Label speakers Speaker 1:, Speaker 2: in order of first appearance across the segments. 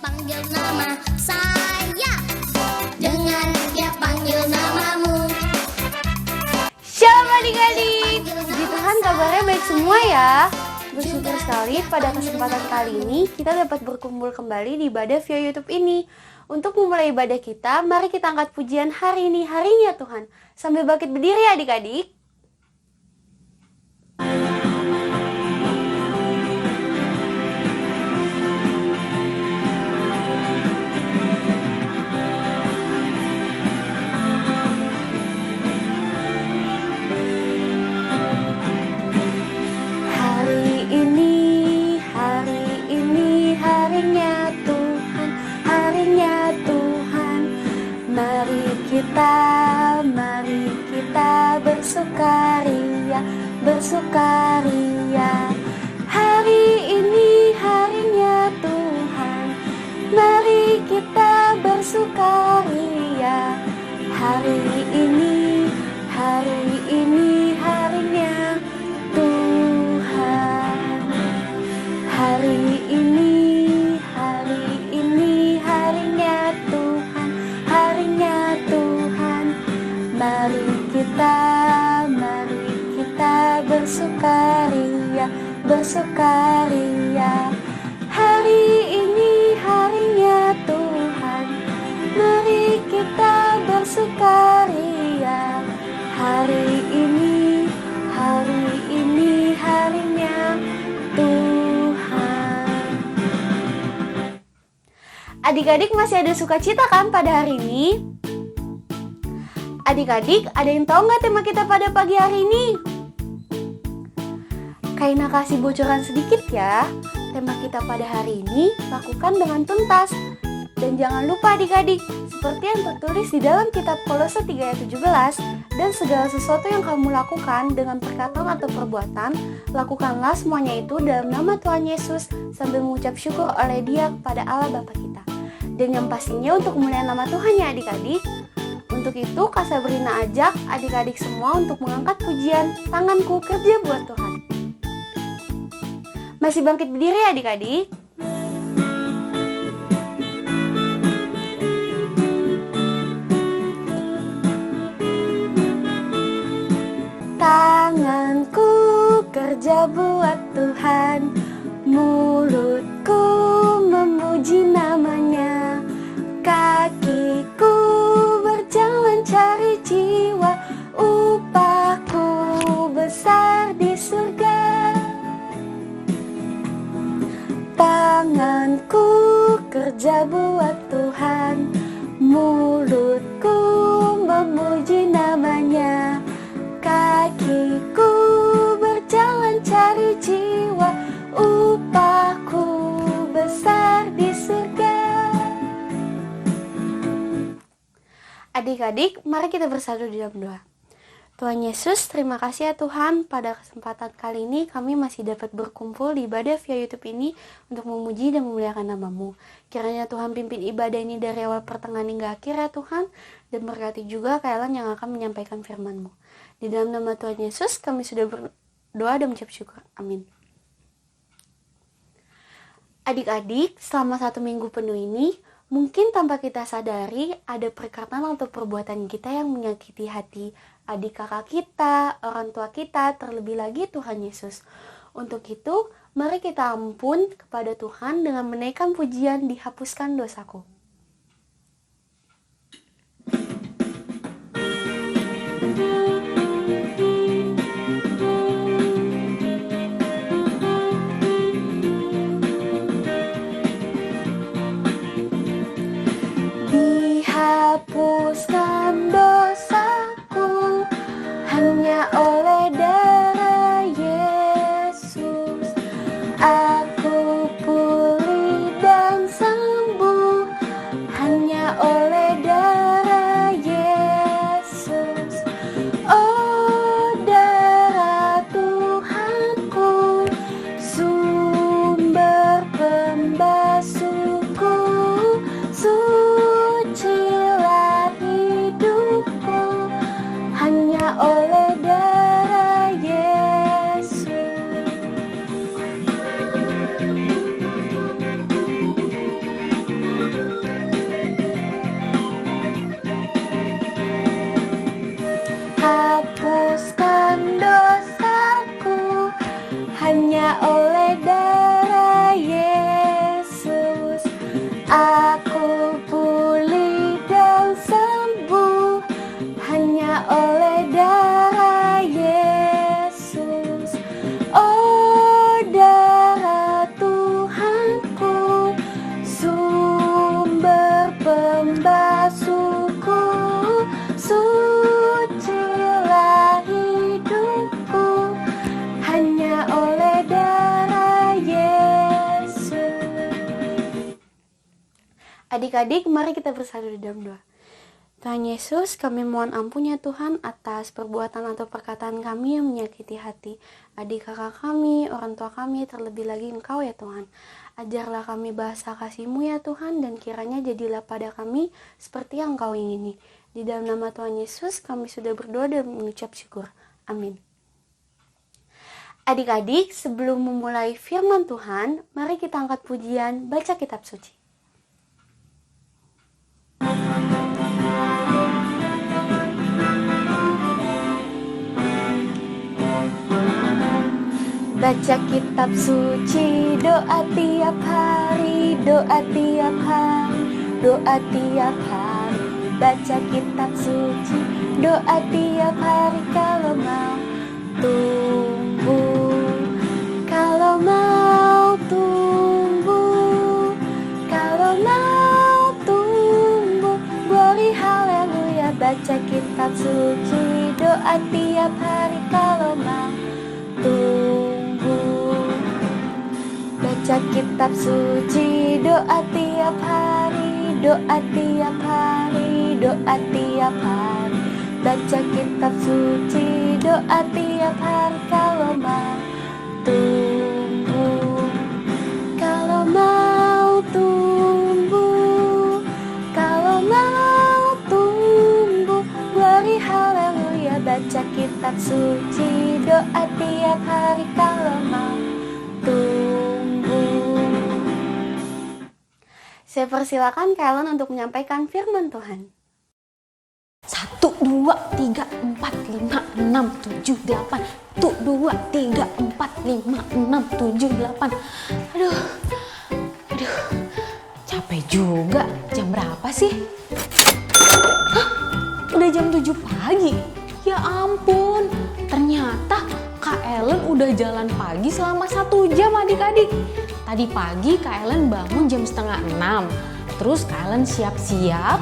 Speaker 1: panggil nama saya, dengan dia panggil namamu.
Speaker 2: Shalom adik-adik, puji Tuhan kabarnya baik semua ya. Bersyukur sekali pada kesempatan kali ini kita dapat berkumpul kembali di ibadah via YouTube ini. Untuk memulai ibadah kita, mari kita angkat pujian hari ini, harinya Tuhan. Sambil bangkit berdiri adik-adik. Mari kita bersukaria. Hari ini harinya Tuhan. Mari kita bersukaria. Hari ini harinya Tuhan. Hari ini harinya Tuhan. Harinya Tuhan. Mari kita bersukaria. Hari ini harinya Tuhan. Mari kita bersukaria. Hari ini harinya Tuhan. Adik-adik masih ada sukacita kan pada hari ini? Adik-adik, ada yang tahu nggak tema kita pada pagi hari ini? Kaina kasih bocoran sedikit ya. Tema kita pada hari ini, lakukan dengan tuntas. Dan jangan lupa adik-adik, seperti yang tertulis di dalam kitab Kolose 3 ayat 17, dan segala sesuatu yang kamu lakukan dengan perkataan atau perbuatan, lakukanlah semuanya itu dalam nama Tuhan Yesus sambil mengucap syukur oleh Dia kepada Allah Bapa kita. Dan yang pastinya untuk kemuliaan nama Tuhan ya adik-adik. Untuk itu Kak Sabrina ajak adik-adik semua untuk mengangkat pujian Tanganku Kerja Buat Tuhan. Masih bangkit berdiri adik-adik? Tanganku kerja buat Tuhan, mulutku memuji namanya, kakiku berjalan cari jiwa, upahku besar di surga. Tanganku kerja buat Tuhan, mulutku memuji namanya, kakiku berjalan cari jiwa, upahku besar di surga. Adik-adik, mari kita bersatu di dalam doa. Tuhan Yesus, terima kasih ya Tuhan, pada kesempatan kali ini kami masih dapat berkumpul di ibadah via YouTube ini untuk memuji dan memuliakan nama-Mu. Kiranya Tuhan pimpin ibadah ini dari awal pertengahan hingga akhir ya Tuhan, dan berkati juga Kak Ellen yang akan menyampaikan firman-Mu. Di dalam nama Tuhan Yesus kami sudah berdoa dan mengucap syukur. Amin. Adik-adik, selama 1 minggu penuh ini, mungkin tanpa kita sadari ada perkataan atau perbuatan kita yang menyakiti hati adik kakak kita, orang tua kita, terlebih lagi Tuhan Yesus. Untuk itu, mari kita ampun kepada Tuhan dengan menaikkan pujian Dihapuskan Dosaku. Dihapuskan dosaku hanya oleh darah Yesus. Aku pulih dan sembuh Adik-adik, mari kita bersatu di dalam doa. Tuhan Yesus, kami mohon ampun ya Tuhan atas perbuatan atau perkataan kami yang menyakiti hati adik kakak kami, orang tua kami, terlebih lagi Engkau ya Tuhan. Ajarlah kami bahasa kasih-Mu ya Tuhan, dan kiranya jadilah pada kami seperti yang Engkau ingini. Di dalam nama Tuhan Yesus kami sudah berdoa dan mengucap syukur. Amin. Adik-adik, sebelum memulai firman Tuhan, mari kita angkat pujian, baca kitab suci. Baca kitab suci, doa tiap hari, doa tiap hari, doa tiap hari. Baca kitab suci, doa tiap hari kalau mau tumbuh, kalau mau tumbuh, kalau mau tumbuh. Glory haleluya. Baca kitab suci, doa tiap hari kalau mau tumbuh. Baca kitab suci, doa tiap hari, doa tiap hari, doa tiap hari. Baca kitab suci, doa tiap hari kalau mau tumbuh, kalau mau tumbuh, kalau mau tumbuh. Glory haleluya. Baca kitab suci, doa tiap hari kalau mau tumbuh. Saya persilakan kalian untuk menyampaikan firman Tuhan.
Speaker 3: 1, 2, 3, 4, 5, 6, 7, 8. 1, 2, 3, 4, 5, 6, 7, 8. Aduh, capek juga. Jam berapa sih? Hah? Udah jam 7 pagi? Ya ampun, ternyata Kak Ellen udah jalan pagi selama 1 jam adik-adik. Tadi pagi Kak Ellen bangun jam 5:30. Terus Kak Ellen siap-siap,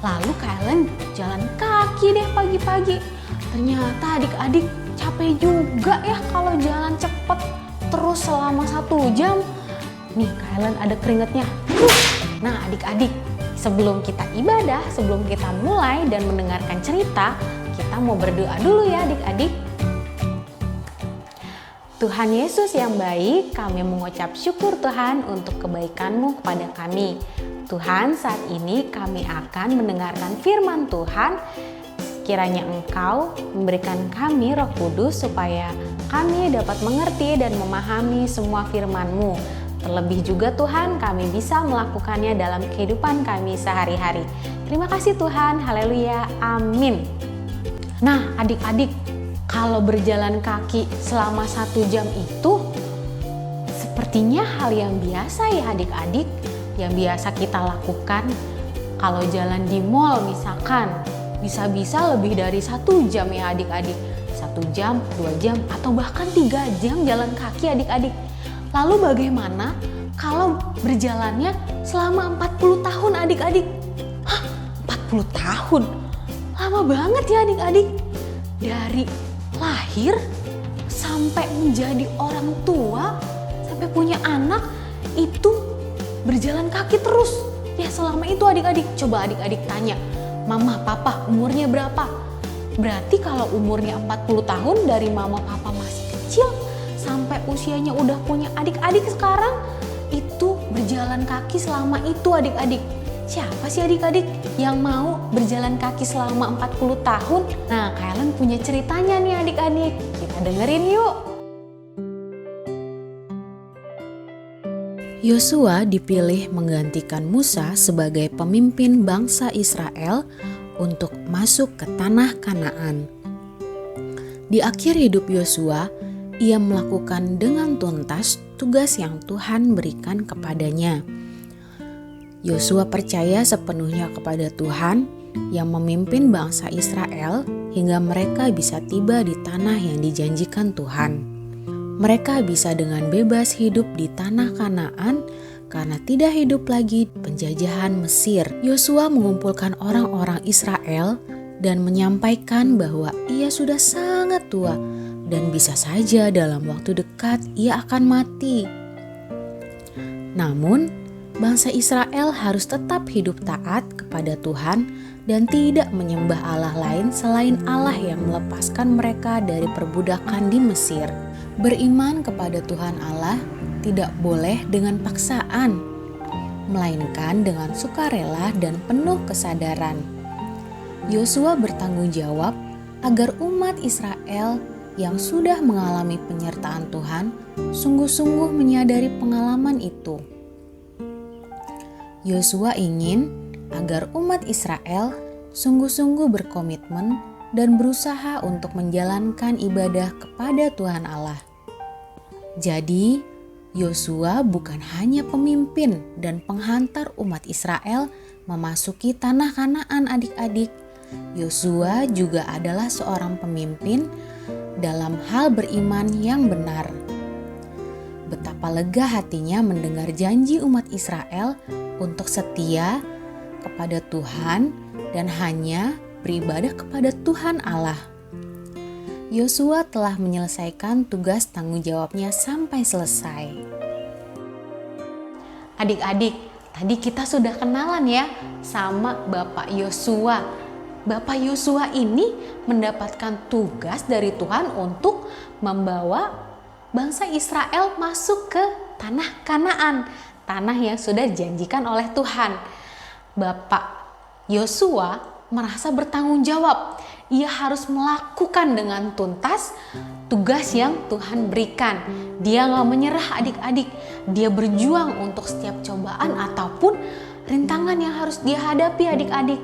Speaker 3: lalu Kak Ellen jalan kaki deh pagi-pagi. Ternyata adik-adik capek juga ya kalau jalan cepet terus selama 1 jam. Nih Kak Ellen ada keringetnya. Nah adik-adik, sebelum kita ibadah, sebelum kita mulai dan mendengarkan cerita, kita mau berdoa dulu ya adik-adik. Tuhan Yesus yang baik, kami mengucap syukur Tuhan untuk kebaikan-Mu kepada kami. Tuhan, saat ini kami akan mendengarkan firman Tuhan. Kiranya Engkau memberikan kami Roh Kudus supaya kami dapat mengerti dan memahami semua firman-Mu. Terlebih juga Tuhan, kami bisa melakukannya dalam kehidupan kami sehari-hari. Terima kasih Tuhan, haleluya, amin. Nah adik-adik, kalau berjalan kaki selama 1 jam itu sepertinya hal yang biasa ya adik-adik, yang biasa kita lakukan. Kalau jalan di mall misalkan, bisa-bisa lebih dari 1 jam ya adik-adik. 1 jam, 2 jam, atau bahkan 3 jam jalan kaki adik-adik. Lalu bagaimana kalau berjalannya selama 40 tahun adik-adik? Hah, 40 tahun? Lama banget ya adik-adik. Dari lahir sampai menjadi orang tua, sampai punya anak, itu berjalan kaki terus. Ya selama itu adik-adik. Coba adik-adik tanya, mama papa umurnya berapa? Berarti kalau umurnya 40 tahun dari mama papa masih kecil sampai usianya udah punya adik-adik sekarang, itu berjalan kaki selama itu adik-adik. Siapa sih adik-adik yang mau berjalan kaki selama 40 tahun? Nah, kalian punya ceritanya nih adik-adik. Kita dengerin yuk.
Speaker 4: Yosua dipilih menggantikan Musa sebagai pemimpin bangsa Israel untuk masuk ke tanah Kanaan. Di akhir hidup Yosua, ia melakukan dengan tuntas tugas yang Tuhan berikan kepadanya. Yosua percaya sepenuhnya kepada Tuhan yang memimpin bangsa Israel hingga mereka bisa tiba di tanah yang dijanjikan Tuhan. Mereka bisa dengan bebas hidup di tanah Kanaan karena tidak hidup lagi di penjajahan Mesir. Yosua mengumpulkan orang-orang Israel dan menyampaikan bahwa ia sudah sangat tua dan bisa saja dalam waktu dekat ia akan mati. Namun, bangsa Israel harus tetap hidup taat kepada Tuhan dan tidak menyembah Allah lain selain Allah yang melepaskan mereka dari perbudakan di Mesir. Beriman kepada Tuhan Allah tidak boleh dengan paksaan, melainkan dengan sukarela dan penuh kesadaran. Yosua bertanggung jawab agar umat Israel yang sudah mengalami penyertaan Tuhan sungguh-sungguh menyadari pengalaman itu. Yosua ingin agar umat Israel sungguh-sungguh berkomitmen dan berusaha untuk menjalankan ibadah kepada Tuhan Allah. Jadi, Yosua bukan hanya pemimpin dan penghantar umat Israel memasuki tanah Kanaan adik-adik. Yosua juga adalah seorang pemimpin dalam hal beriman yang benar. Betapa lega hatinya mendengar janji umat Israel untuk setia kepada Tuhan dan hanya beribadah kepada Tuhan Allah. Yosua telah menyelesaikan tugas tanggung jawabnya sampai selesai.
Speaker 3: Adik-adik, tadi kita sudah kenalan ya sama Bapak Yosua. Bapak Yosua ini mendapatkan tugas dari Tuhan untuk membawa bangsa Israel masuk ke tanah Kanaan, tanah yang sudah dijanjikan oleh Tuhan. Bapak Yosua merasa bertanggung jawab. Ia harus melakukan dengan tuntas tugas yang Tuhan berikan. Dia gak menyerah adik-adik. Dia berjuang untuk setiap cobaan ataupun rintangan yang harus dia hadapi adik-adik.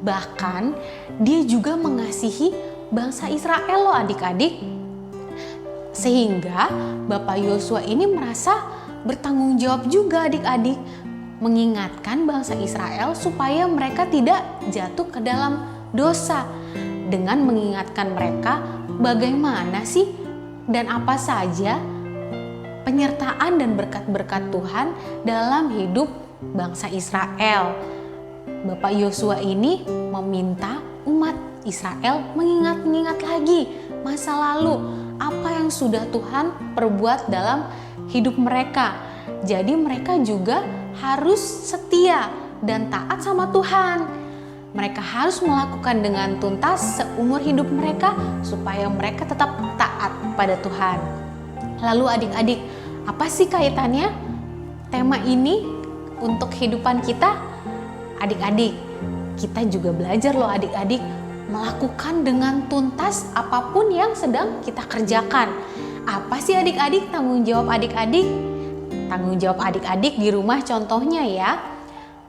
Speaker 3: Bahkan dia juga mengasihi bangsa Israel loh adik-adik. Sehingga Bapak Yosua ini merasa bertanggung jawab juga adik-adik, mengingatkan bangsa Israel supaya mereka tidak jatuh ke dalam dosa, dengan mengingatkan mereka bagaimana sih dan apa saja penyertaan dan berkat-berkat Tuhan dalam hidup bangsa Israel. Bapak Yosua ini meminta umat Israel mengingat-ingat lagi masa lalu, apa yang sudah Tuhan perbuat dalam hidup mereka. Jadi mereka juga harus setia dan taat sama Tuhan. Mereka harus melakukan dengan tuntas seumur hidup mereka supaya mereka tetap taat pada Tuhan. Lalu adik-adik, apa sih kaitannya tema ini untuk kehidupan kita? Adik-adik, kita juga belajar loh adik-adik melakukan dengan tuntas apapun yang sedang kita kerjakan. Apa sih adik-adik tanggung jawab adik-adik? Tanggung jawab adik-adik di rumah contohnya ya,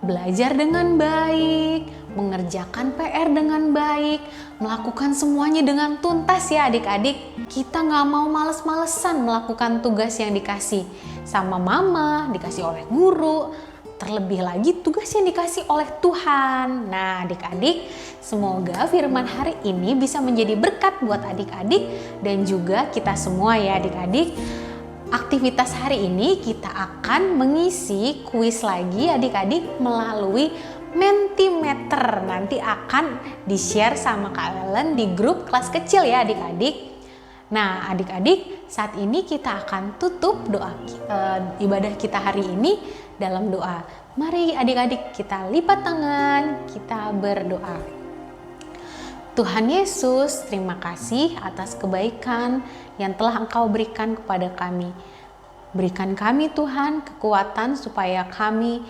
Speaker 3: belajar dengan baik, mengerjakan PR dengan baik, melakukan semuanya dengan tuntas ya adik-adik. Kita gak mau males-malesan melakukan tugas yang dikasih sama mama, dikasih oleh guru, terlebih lagi tugas yang dikasih oleh Tuhan. Nah adik-adik, semoga firman hari ini bisa menjadi berkat buat adik-adik dan juga kita semua ya adik-adik. Aktivitas hari ini kita akan mengisi kuis lagi adik-adik melalui Mentimeter. Nanti akan di-share sama Kak Ellen di grup kelas kecil ya adik-adik. Nah adik-adik, saat ini kita akan tutup doa ibadah kita hari ini dalam doa. Mari adik-adik kita lipat tangan, kita berdoa. Tuhan Yesus, terima kasih atas kebaikan yang telah Engkau berikan kepada kami. Berikan kami Tuhan kekuatan supaya kami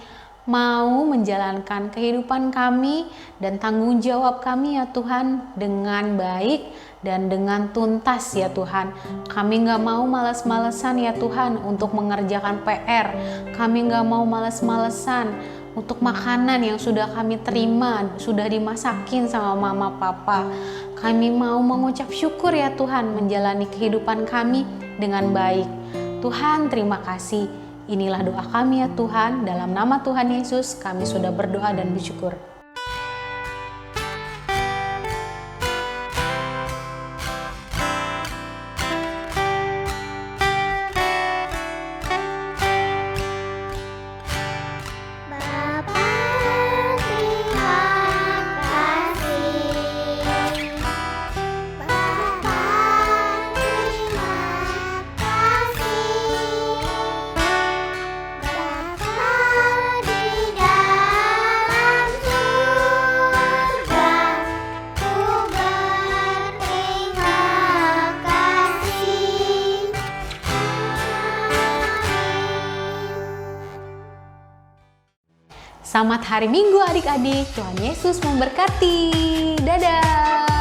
Speaker 3: mau menjalankan kehidupan kami dan tanggung jawab kami ya Tuhan dengan baik dan dengan tuntas ya Tuhan. Kami gak mau malas-malesan ya Tuhan untuk mengerjakan PR. Kami gak mau malas-malesan untuk makanan yang sudah kami terima, sudah dimasakin sama mama papa. Kami mau mengucap syukur ya Tuhan menjalani kehidupan kami dengan baik. Tuhan terima kasih. Inilah doa kami ya Tuhan. Dalam nama Tuhan Yesus kami sudah berdoa dan bersyukur. Selamat hari Minggu adik-adik. Tuhan Yesus memberkati. Dadah.